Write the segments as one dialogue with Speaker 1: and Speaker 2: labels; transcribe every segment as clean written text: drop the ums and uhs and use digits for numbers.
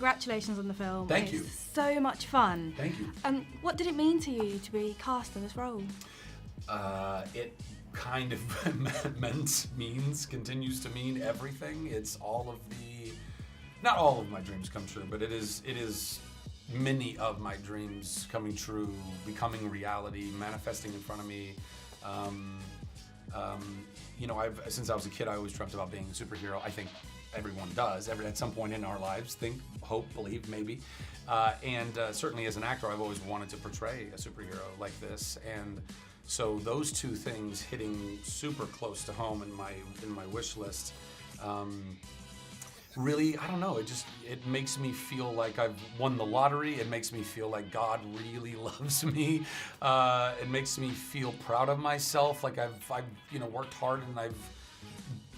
Speaker 1: congratulations on the film.
Speaker 2: Thank you.
Speaker 1: It's so much fun.
Speaker 2: Thank you.
Speaker 1: What did it mean to you to be cast in this role?
Speaker 2: It kind of continues to mean everything. It's all of the, not all of my dreams come true, but it is many of my dreams coming true, becoming reality, manifesting in front of me. Since I was a kid, I always dreamt about being a superhero. I think everyone does, at some point in our lives. Think, hope, believe, maybe. Certainly as an actor, I've always wanted to portray a superhero like this. And so those two things hitting super close to home in my wish list, really, I don't know, it makes me feel like I've won the lottery. It makes me feel like God really loves me. It makes me feel proud of myself, like I've worked hard, and I've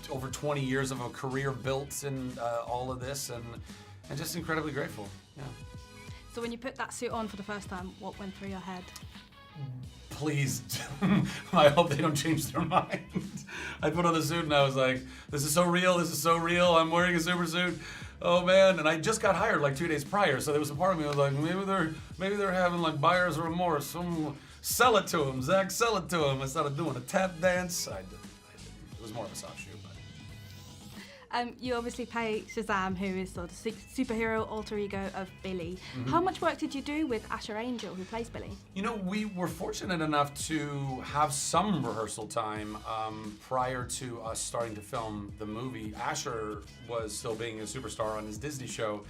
Speaker 2: over 20 years of a career built in all of this, and just incredibly grateful. Yeah.
Speaker 1: So when you put that suit on for the first time, what went through your head?
Speaker 2: Please, I hope they don't change their mind. I put on the suit and I was like, this is so real, I'm wearing a super suit, oh man. And I just got hired like 2 days prior, so there was a part of me that was like, maybe they're having like buyer's remorse. Sell it to them, Zach, sell it to them. I started doing a tap dance. I didn't. It was more of a soft shoe.
Speaker 1: You obviously play Shazam, who is sort of superhero alter ego of Billy.
Speaker 2: Mm-hmm.
Speaker 1: How much work did you do with Asher Angel, who plays Billy?
Speaker 2: We were fortunate enough to have some rehearsal time prior to us starting to film the movie. Asher was still being a superstar on his Disney show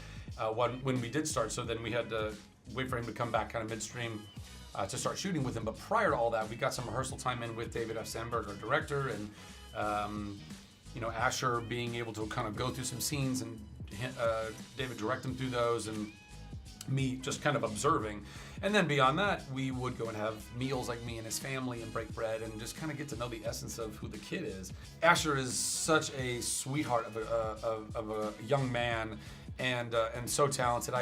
Speaker 2: when we did start, so then we had to wait for him to come back kind of midstream to start shooting with him. But prior to all that, we got some rehearsal time in with David F. Sandberg, our director, and Asher being able to kind of go through some scenes and David direct him through those, and me just kind of observing. And then beyond that, we would go and have meals, like me and his family, and break bread and just kind of get to know the essence of who the kid is. Asher is such a sweetheart of a young man, and so talented.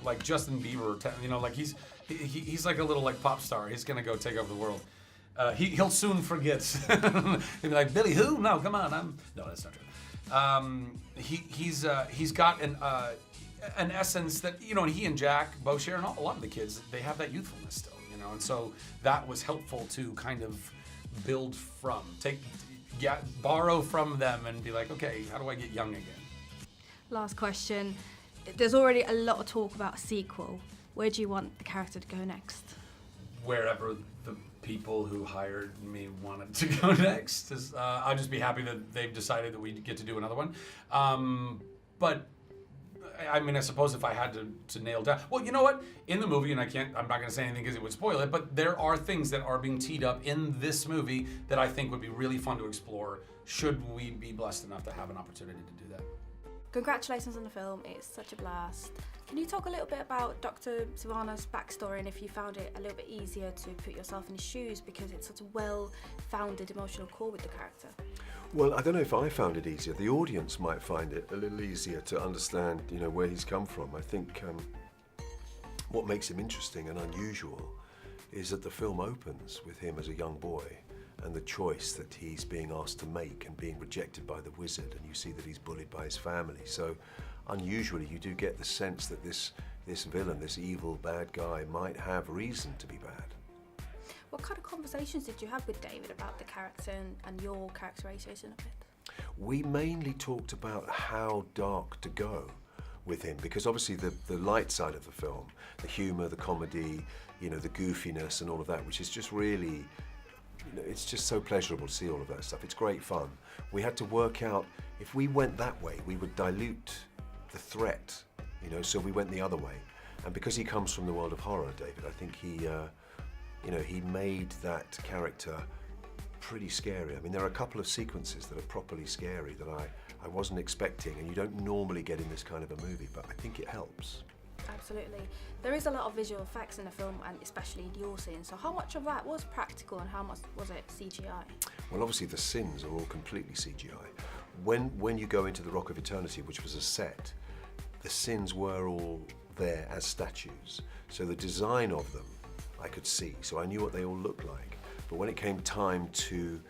Speaker 2: Like Justin Bieber, like he's like a little like pop star. He's gonna go take over the world. He'll soon forget. He'll be like, Billy who? No, come on. No, that's not true. He's got an essence that, and he and Jack both share, and a lot of the kids, they have that youthfulness still, and so that was helpful to kind of build from, borrow from them and be like, okay, how do I get young again?
Speaker 1: Last question. There's already a lot of talk about a sequel. Where do you want the character to go next? Wherever
Speaker 2: the people who hired me wanted to go next. I'll just be happy that they've decided that we get to do another one. But I suppose if I had to nail down, well, you know what? In the movie, and I'm not going to say anything because it would spoil it, but there are things that are being teed up in this movie that I think would be really fun to explore, should we be blessed enough to have an opportunity to do that.
Speaker 1: Congratulations on the film, it's such a blast. Can you talk a little bit about Dr. Sivana's backstory, and if you found it a little bit easier to put yourself in his shoes, because it's such a well-founded emotional core with the character?
Speaker 3: Well, I don't know if I found it easier. The audience might find it a little easier to understand, where he's come from. I think what makes him interesting and unusual is that the film opens with him as a young boy, and the choice that he's being asked to make and being rejected by the wizard, and you see that he's bullied by his family. So unusually you do get the sense that this villain, this evil bad guy, might have reason to be bad.
Speaker 1: What kind of conversations did you have with David about the character and your characterization of it?
Speaker 3: We mainly talked about how dark to go with him, because obviously the light side of the film, the humor, the comedy, the goofiness and all of that, which is just really, it's just so pleasurable to see all of that stuff. It's great fun. We had to work out, if we went that way, we would dilute the threat, so we went the other way. And because he comes from the world of horror, David, I think he made that character pretty scary. I mean, there are a couple of sequences that are properly scary that I wasn't expecting, and you don't normally get in this kind of a movie, but I think it helps.
Speaker 1: Absolutely. There is a lot of visual effects in the film, and especially in your scenes. So how much of that was practical and how much was it CGI?
Speaker 3: Well, obviously the sins are all completely CGI. When you go into the Rock of Eternity, which was a set, the sins were all there as statues. So the design of them I could see, so I knew what they all looked like. But when it came time to,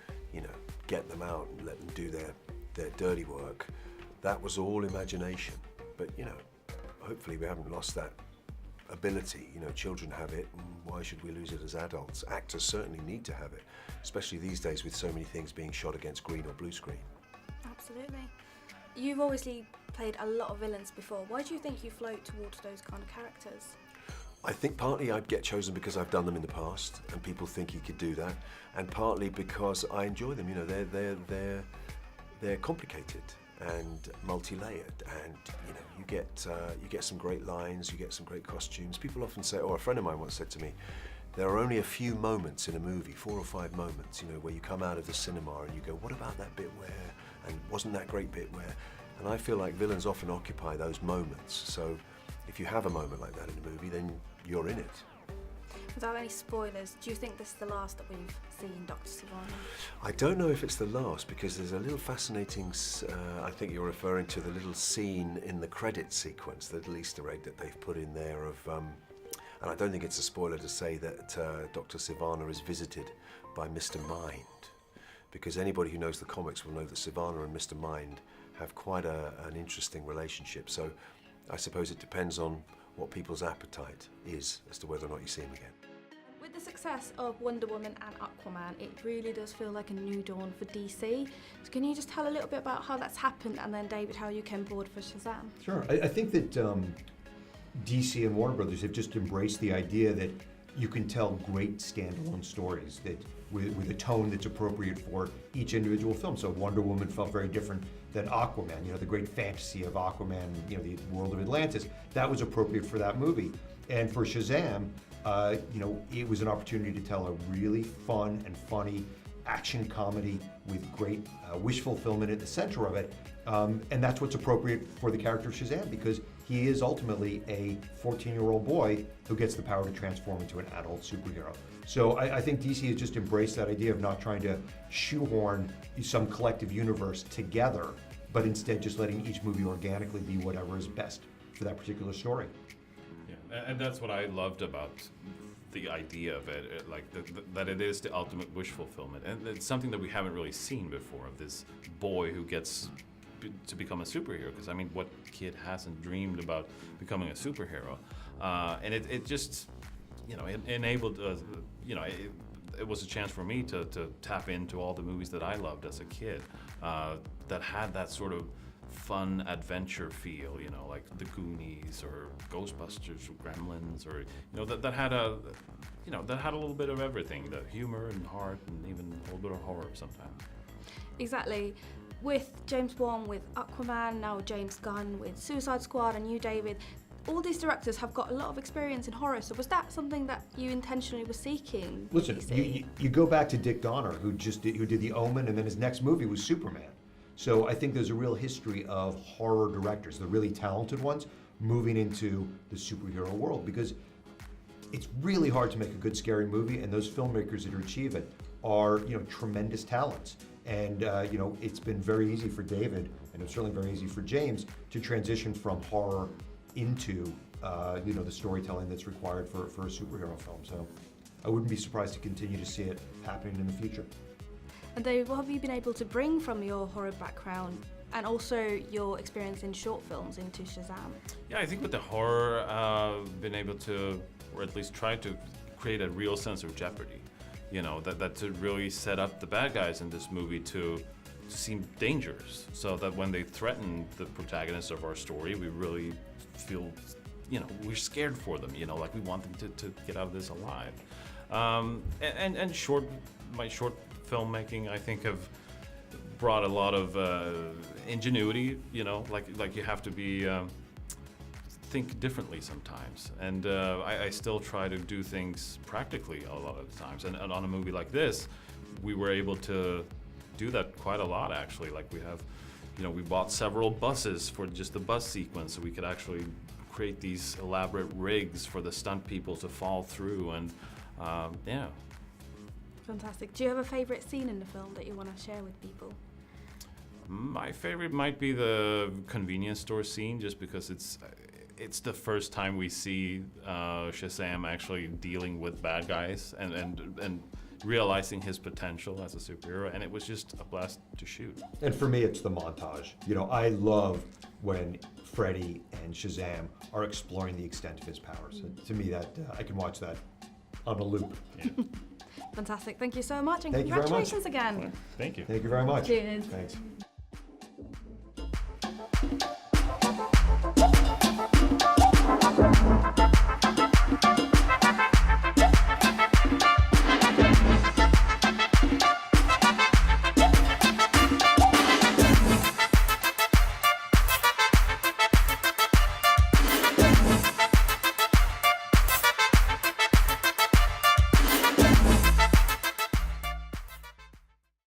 Speaker 3: get them out and let them do their dirty work, that was all imagination. But, hopefully we haven't lost that ability. You know, children have it, and why should we lose it as adults? Actors certainly need to have it, especially these days with so many things being shot against green or blue screen.
Speaker 1: Absolutely. You've obviously played a lot of villains before. Why do you think you float towards those kind of characters?
Speaker 3: I think partly I'd get chosen because I've done them in the past and people think you could do that, and partly because I enjoy them. You know, they're complicated and multi-layered, and you know, you get some great lines, you get some great costumes. People often say, or a friend of mine once said to me, there are only a few moments in a movie, 4 or 5 moments, you know, where you come out of the cinema and you go, what about that bit where, and wasn't that great bit where? And I feel like villains often occupy those moments. So if you have a moment like that in a movie, then you're in it.
Speaker 1: Without any spoilers, do you think this is the last that we've seen Dr. Sivana?
Speaker 3: I don't know if it's the last, because there's a little fascinating, I think you're referring to the little scene in the credits sequence, the little Easter egg that they've put in there of, and I don't think it's a spoiler to say that Dr. Sivana is visited by Mr. Mind, because anybody who knows the comics will know that Sivana and Mr. Mind have quite an interesting relationship. So I suppose it depends on what people's appetite is as to whether or not you see him again.
Speaker 1: With the success of Wonder Woman and Aquaman, it really does feel like a new dawn for DC. So can you just tell a little bit about how that's happened, and then David, how you came aboard for Shazam?
Speaker 4: Sure. I think that DC and Warner Brothers have just embraced the idea that you can tell great standalone stories that with a tone that's appropriate for each individual film. So Wonder Woman felt very different than Aquaman. You know, the great fantasy of Aquaman, you know, the world of Atlantis, that was appropriate for that movie. And for Shazam, you know, it was an opportunity to tell a really fun and funny action comedy with great wish fulfillment at the center of it. And that's what's appropriate for the character of Shazam, because he is ultimately a 14-year-old boy who gets the power to transform into an adult superhero. So I think DC has just embraced that idea of not trying to shoehorn some collective universe together, but instead just letting each movie organically be whatever is best for that particular story.
Speaker 5: Yeah, and that's what I loved about the idea of it, like that it is the ultimate wish fulfillment, and it's something that we haven't really seen before, of this boy who gets to become a superhero. Because I mean, what kid hasn't dreamed about becoming a superhero? And it just, you know, it enabled, you know, it was a chance for me to tap into all the movies that I loved as a kid, that had that sort of fun adventure feel, you know, like The Goonies or Ghostbusters or Gremlins, or, you know, that had a, you know, that had a little bit of everything, the humor and heart and even a little bit of horror sometimes.
Speaker 1: Exactly. With James Wan with Aquaman, now James Gunn with Suicide Squad, and you, David, all these directors have got a lot of experience in horror. So was that something that you intentionally were seeking?
Speaker 4: Listen, you go back to Dick Donner, who did The Omen, and then his next movie was Superman. So I think there's a real history of horror directors, the really talented ones, moving into the superhero world, because it's really hard to make a good scary movie, and those filmmakers that achieve it are, you know, tremendous talents. And you know, it's been very easy for David, and it's certainly very easy for James, to transition from horror into you know, the storytelling that's required for a superhero film. So I wouldn't be surprised to continue to see it happening in the future.
Speaker 1: And David, what have you been able to bring from your horror background and also your experience in short films into Shazam?
Speaker 5: Yeah, I think with the horror, been able to, or at least try to create a real sense of jeopardy. You know, that to really set up the bad guys in this movie to seem dangerous, so that when they threaten the protagonist of our story, we really feel, you know, we're scared for them. You know, like we want them to get out of this alive. And my short filmmaking, I think, have brought a lot of ingenuity. You know, like you have to be think differently sometimes, and I still try to do things practically a lot of the times. And on a movie like this, we were able to do that quite a lot, actually. Like we have, you know, we bought several buses for just the bus sequence, so we could actually create these elaborate rigs for the stunt people to fall through, and yeah.
Speaker 1: Fantastic. Do you have a favourite scene in the film that you want to share with people?
Speaker 5: My favorite might be the convenience store scene, just because it's the first time we see Shazam actually dealing with bad guys and realizing his potential as a superhero, and it was just a blast to shoot.
Speaker 4: And for me, it's the montage. You know, I love when Freddy and Shazam are exploring the extent of his powers. To me, that I can watch that on a loop.
Speaker 5: Yeah.
Speaker 1: Fantastic. Thank you so much, and
Speaker 4: Thank you very much.
Speaker 1: congratulations again.
Speaker 5: Thank you.
Speaker 4: Thank you very much.
Speaker 1: Cheers.
Speaker 4: Thanks.